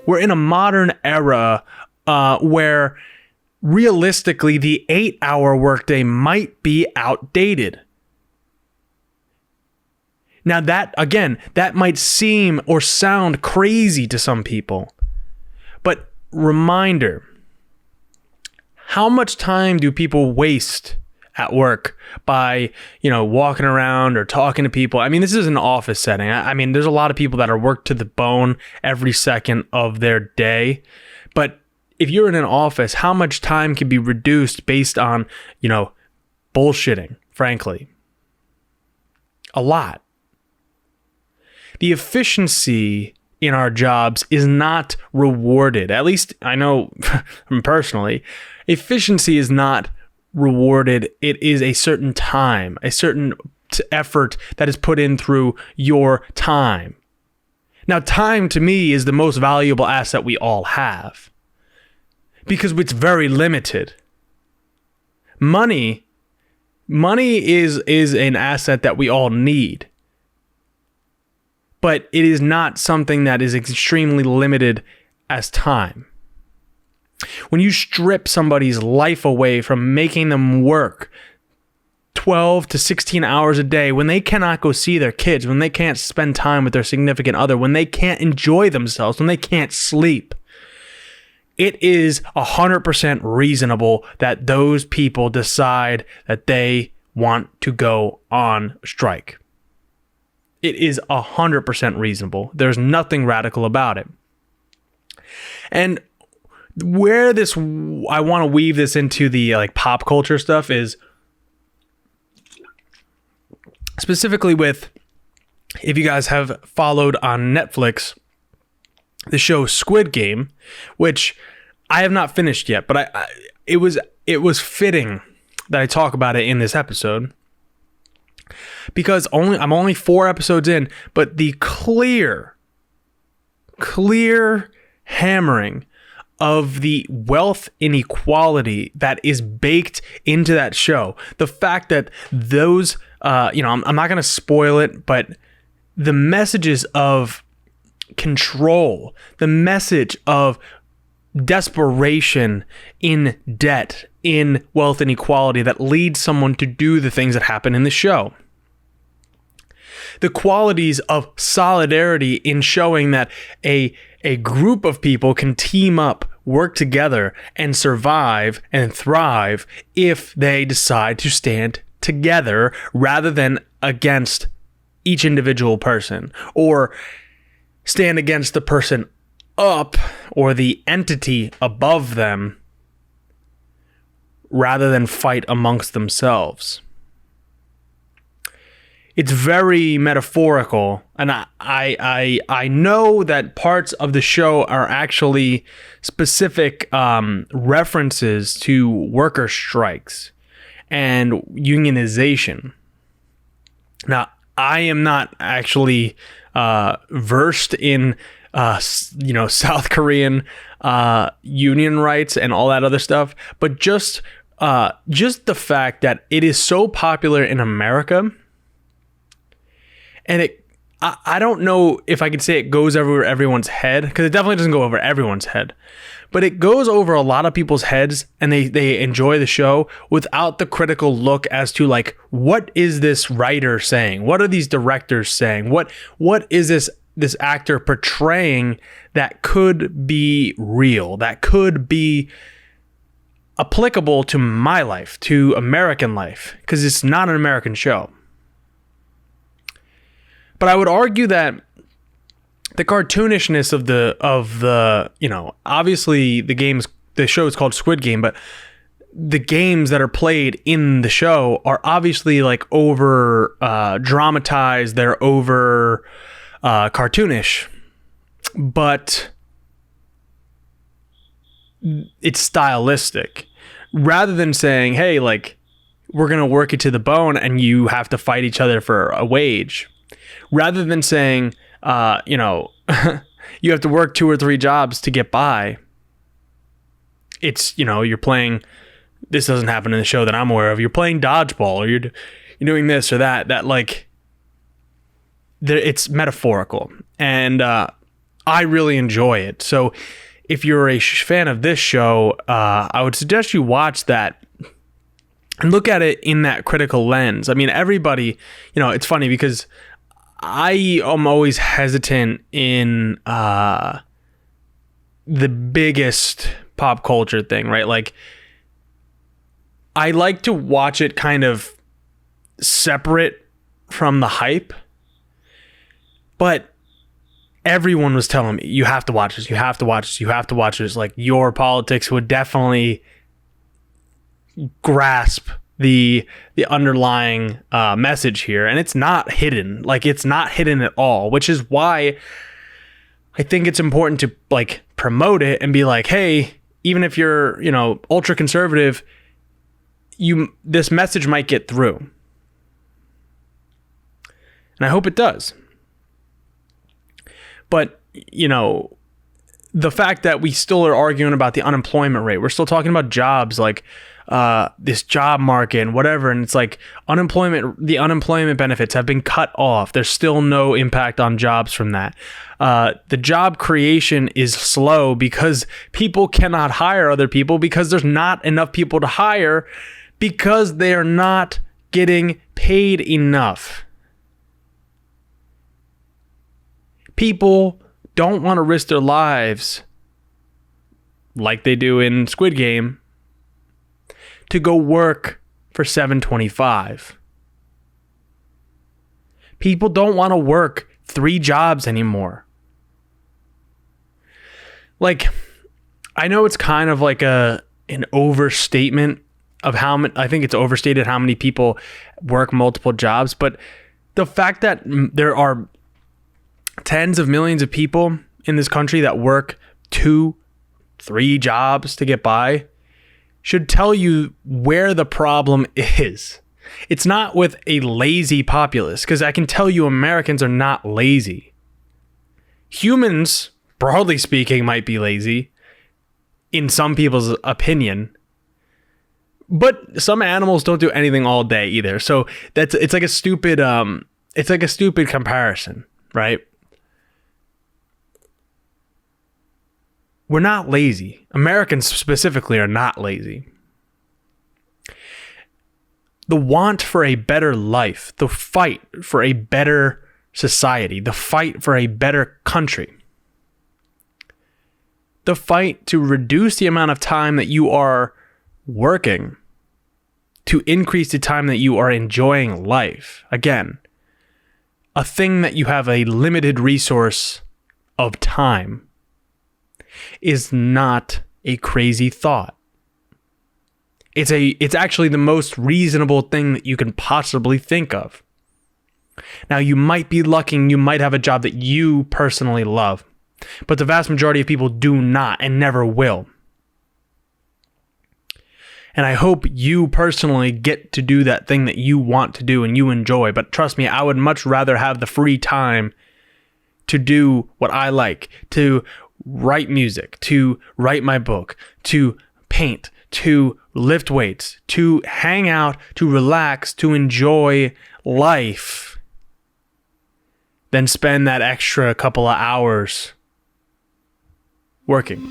We're in a modern era where realistically the 8-hour workday might be outdated. Now that might seem or sound crazy to some people, but reminder, how much time do people waste at work by, walking around or talking to people? I mean, this is an office setting. I mean, there's a lot of people that are worked to the bone every second of their day. But if you're in an office, how much time can be reduced based on, bullshitting, frankly? A lot. The efficiency in our jobs is not rewarded. At least I know personally, efficiency is not rewarded. It is a certain time, a certain effort that is put in through your time. Now, time to me is the most valuable asset we all have because it's very limited. Money is an asset that we all need, but it is not something that is extremely limited as time. When you strip somebody's life away from making them work 12 to 16 hours a day, when they cannot go see their kids, when they can't spend time with their significant other, when they can't enjoy themselves, when they can't sleep, it is 100% reasonable that those people decide that they want to go on strike. It is 100% reasonable. There's nothing radical about it. And where I want to weave this into the pop culture stuff is specifically with, if you guys have followed on Netflix, the show Squid Game, which I have not finished yet, but it was fitting that I talk about it in this episode because I'm only 4 episodes in, but the clear hammering of the wealth inequality that is baked into that show. The fact that those, I'm not going to spoil it, but the messages of control, the message of desperation in debt, in wealth inequality that leads someone to do the things that happen in the show. The qualities of solidarity in showing that a group of people can team up, work together, and survive and thrive if they decide to stand together rather than against each individual person, or stand against the person up or the entity above them rather than fight amongst themselves. It's very metaphorical, and I know that parts of the show are actually specific references to worker strikes and unionization. Now, I am not actually versed in South Korean union rights and all that other stuff, but just the fact that it is so popular in America. And I don't know if I could say it goes over everyone's head, because it definitely doesn't go over everyone's head. But it goes over a lot of people's heads, and they enjoy the show without the critical look as to what is this writer saying? What are these directors saying? What is this actor portraying that could be real, that could be applicable to my life, to American life? Because it's not an American show. But I would argue that the cartoonishness of the obviously the show is called Squid Game, but the games that are played in the show are obviously over dramatized, they're over cartoonish, but it's stylistic. Rather than saying, hey, we're going to work it to the bone and you have to fight each other for a wage. Rather than saying, you have to work 2 or 3 jobs to get by. It's, you're playing, this doesn't happen in the show that I'm aware of. You're playing dodgeball, or you're doing this or that it's metaphorical. And I really enjoy it. So if you're a fan of this show, I would suggest you watch that and look at it in that critical lens. I mean, everybody, it's funny because I am always hesitant in the biggest pop culture thing, right? Like, I like to watch it kind of separate from the hype, but everyone was telling me, you have to watch this, you have to watch this, you have to watch this. Like, Your Politics would definitely grasp the underlying message here, and it's not hidden. Like, it's not hidden at all, which is why I think it's important to like promote it and be like, hey, even if you're, ultra conservative, this message might get through. And I hope it does. But, the fact that we still are arguing about the unemployment rate, we're still talking about jobs, like this job market and whatever. And it's like the unemployment benefits have been cut off. There's still no impact on jobs from that. The job creation is slow because people cannot hire other people because there's not enough people to hire because they are not getting paid enough. People don't want to risk their lives like they do in Squid Game to go work for $7.25. People don't want to work 3 jobs anymore. Like, I know it's kind of like an overstatement of how many, I think it's overstated how many people work multiple jobs, but the fact that there are tens of millions of people in this country that work 2-3 jobs to get by should tell you where the problem is. It's not with a lazy populace, because I can tell you Americans are not lazy. Humans, broadly speaking, might be lazy in some people's opinion, but some animals don't do anything all day either. So it's like a stupid comparison, right? We're not lazy. Americans specifically are not lazy. The want for a better life, the fight for a better society, the fight for a better country, the fight to reduce the amount of time that you are working, to increase the time that you are enjoying life. Again, a thing that you have a limited resource of time is not a crazy thought. It's actually the most reasonable thing that you can possibly think of. Now, you might be lucky, you might have a job that you personally love, but the vast majority of people do not and never will. And I hope you personally get to do that thing that you want to do and you enjoy. But trust me, I would much rather have the free time to do what I like, to write music, to write my book, to paint, to lift weights, to hang out, to relax, to enjoy life, than spend that extra couple of hours working.